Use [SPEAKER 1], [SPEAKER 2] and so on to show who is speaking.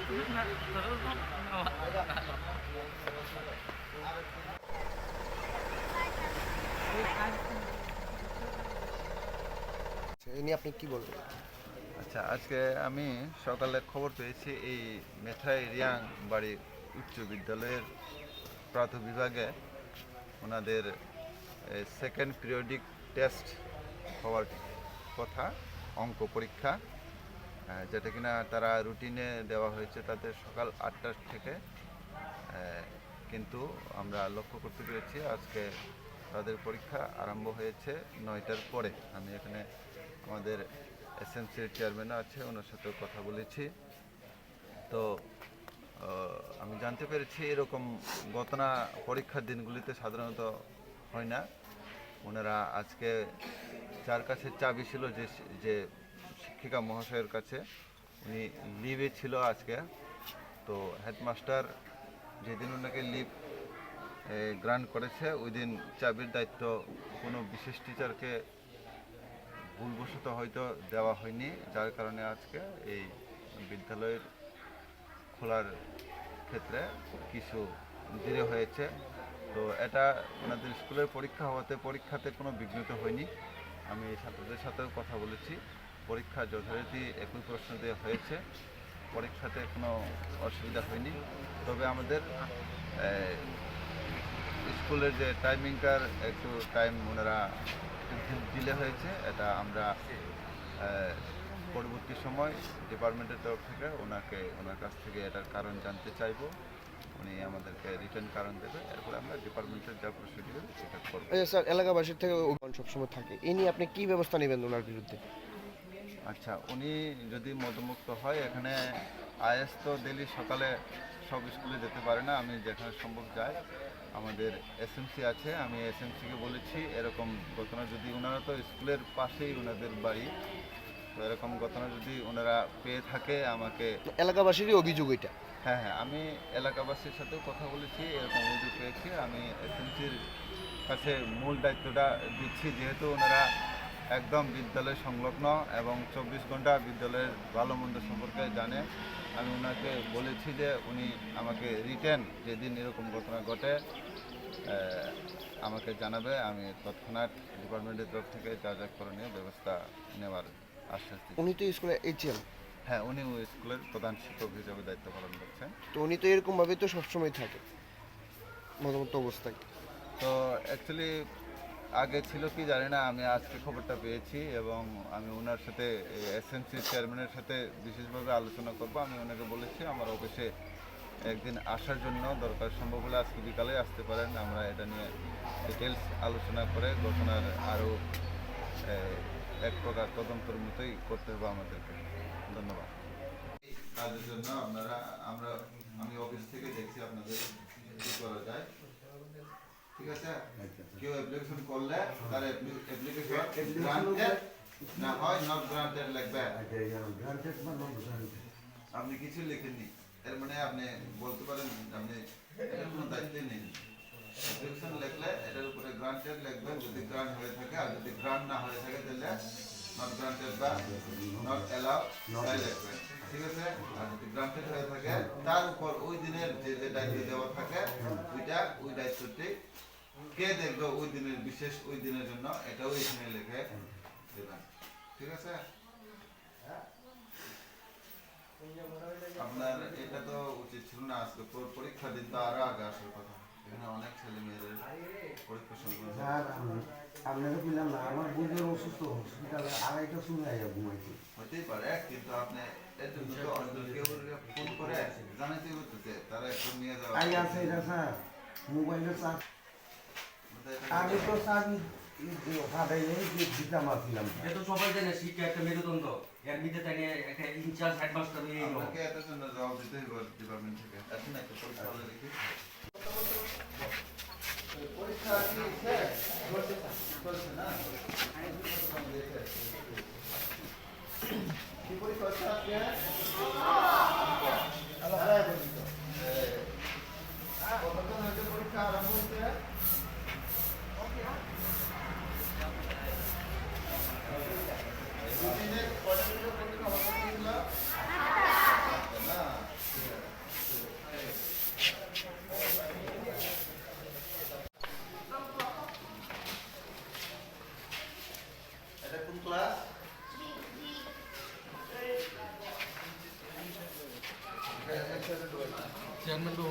[SPEAKER 1] এই নিয়ে আপনি কি বলবেন?
[SPEAKER 2] আচ্ছা, আজকে আমি সকালে খবর পেয়েছি এই মেথা রাই রিয়াং বাড়ি উচ্চ বিদ্যালয়ের প্রাথমিক বিভাগে ওনাদের সেকেন্ড পিরিয়ডিক টেস্ট হওয়ার কথা, অঙ্ক পরীক্ষা, যেটা কিনা তারা রুটিনে দেওয়া হয়েছে তাদের সকাল 8টা থেকে, কিন্তু আমরা লক্ষ্য করতে পেরেছি আজকে তাদের পরীক্ষা আরম্ভ হয়েছে 9টার পরে। আমি এখানে আমাদের এসএমসির চেয়ারম্যান আছে, ওনার সাথেও কথা বলেছি। তো আমি জানতে পেরেছি এরকম ঘটনা পরীক্ষার দিনগুলিতে সাধারণত হয় না। ওনারা আজকে যার কাছে চাবি ছিল, যে শিক্ষিকা মহাশয়ের কাছে, উনি লিভে ছিল আজকে। তো হেডমাস্টার যেদিন ওনাকে লিভ গ্রান্ট করেছে ওই দিন চাবির দায়িত্ব কোনো বিশেষ টিচারকে ভুলবশত হয়তো দেওয়া হয়নি, যার কারণে আজকে এই বিদ্যালয়ের খোলার ক্ষেত্রে কিছু দেরি হয়েছে। তো এটা ওনাদের স্কুলের পরীক্ষা হওয়াতে পরীক্ষাতে কোনো বিঘ্নিত হয়নি। আমি ছাত্রদের সাথেও কথা বলেছি, পরীক্ষা যথারীতি একই প্রশ্ন দেওয়া হয়েছে, পরীক্ষাতে কোনো অসুবিধা হয়নি। তবে আমাদের স্কুলের যে টাইমিংটার একটু টাইম ওনারা ডিলে হয়েছে, এটা আমরা পরবর্তী সময় ডিপার্টমেন্টের তরফ থেকে ওনার কাছ থেকে এটার কারণ জানতে চাইব। উনি আমাদেরকে রিটার্ন কারণ দেবে, এরপরে আমরা ডিপার্টমেন্টের যা প্রসিডিউর সেটা করব।
[SPEAKER 1] স্যার, এলাকাবাসীর থেকে সবসময় থাকে, এই নিয়ে আপনি কি ব্যবস্থা নেবেন ওনার বিরুদ্ধে?
[SPEAKER 2] আচ্ছা, উনি যদি মদমুক্ত হয়, এখানে আইএস তো ডেলি সকালে সব স্কুলে যেতে পারে না, আমি যেখানে সম্ভব যাই। আমাদের এসএমসি আছে, আমি এসএমসিকে বলেছি এরকম ঘটনা যদি, ওনারা তো স্কুলের পাশেই ওনাদের বাড়ি, তো এরকম ঘটনা যদি ওনারা পেয়ে থাকে আমাকে।
[SPEAKER 1] এলাকাবাসীরই অভিযোগ এটা?
[SPEAKER 2] হ্যাঁ, আমি এলাকাবাসীর সাথেও কথা বলেছি, এরকম অভিযোগ পেয়েছি। আমি এসএমসির কাছে মূল দায়িত্বটা দিচ্ছি, যেহেতু ওনারা একদম বিদ্যালয় সংলগ্ন এবং 24 ঘন্টা বিদ্যালয়ের ভালো মন্দ সম্পর্কে জানে। আমি ওনাকে বলেছি যে উনি আমাকে রিটেন যেদিন এরকম ঘটনা ঘটে আমাকে জানাবে, আমি তৎক্ষণাৎ ডিপার্টমেন্টের তরফ থেকে যা যা করণীয় ব্যবস্থা নেওয়ার আশ্বাস দিচ্ছি।
[SPEAKER 1] উনি তো স্কুলে এইচএম?
[SPEAKER 2] হ্যাঁ, উনি ওই স্কুলের প্রধান শিক্ষক হিসেবে দায়িত্ব পালন করছেন।
[SPEAKER 1] তো উনি তো এরকমভাবে তো সবসময় থাকে মতামত অবস্থায়।
[SPEAKER 2] তো অ্যাকচুয়ালি আগে ছিল কি জানি না, আমি আজকে খবরটা পেয়েছি এবং আমি ওনার সাথে এসএমসি চেয়ারম্যানের সাথে বিশেষভাবে আলোচনা করব। আমি ওনাকে বলেছি আমার অফিসে একদিন আসার জন্য, দরকার সম্ভব হলে আজকে বিকালে আসতে পারেন, আমরা এটা নিয়ে ডিটেলস আলোচনা করে ঘটনার আরও এক প্রকার তদন্তের মতোই করতে হবে আমাদেরকে। ধন্যবাদ। কাজের জন্য আমি অফিস থেকে দেখছি আপনাদের কি করা যায়, ঠিক আছে? কেউ অ্যাপ্লিকেশন করলে তার অ্যাপ্লিকেশন গ্রান্টেড না হয় নট গ্রান্টেড লাগবে। আপনি কিছু লিখেননি, এর মানে আপনি বলতে পারেন আপনি এটার কোনো দায়িত্বই নেই। অ্যাপ্লিকেশন লিখলে এটার উপরে গ্রান্টেড লিখবেন, যদি গ্রান্ট হয়ে থাকে, আর যদি গ্রান্ট না হয়ে থাকে তাহলে নট গ্রান্টেড বা নট অ্যালাউ তাই লিখবেন, ঠিক আছে? আর যদি গ্রান্টেড হয়ে থাকে তার উপর ওই দিনের যে দায়িত্ব দেওয়া থাকে ওই দায়িত্বটি কে দেখবে ওই দিনের বিশেষ ওই দিনের জন্য, এটাও এখানে লিখে দেবেন, ঠিক আছে? আপনার এটা তো উচিত ছিল না, আজকে পরীক্ষা দিন তো আরো আগে আসার কথা। এখানে অনেক ছেলে মেয়েদের পরীক্ষা সম্পন্ন।
[SPEAKER 3] আপনাকে বললাম না, আমার বুঝে অসুস্থ, হসপিটালে আড়াইটা সময় আইয়া ঘুমাইছি।
[SPEAKER 2] হতেই পারে, কিন্তু আপনি এর জন্য তো কেউ ফোন করে জানাতেই হচ্ছে, তারা একটু নিয়ে যাওয়া।
[SPEAKER 3] আই আছে এটা স্যার, মোবাইলে চার্জ। আমি তো চাবি হাতাই দিতাম আসছিলাম।
[SPEAKER 4] এটা সবাই জানে শিক্ষা একটা মেরুদণ্ড, এর ভিতরে তাই একটা ইনচার্জ হেডমাস্টার এই লোক।
[SPEAKER 2] আপনাকে এটার জন্য জবাব দিতে হবে ডিপার্টমেন্ট থেকে। এখন একটা পরীক্ষা হলে দেখি পরীক্ষা কি চলছে না? কি পরীক্ষা হচ্ছে আজকে? কতক্ষণ হয়েছে পরীক্ষা আরম্ভ হচ্ছে? পরীক্ষা
[SPEAKER 5] চেয়ারম্যান তো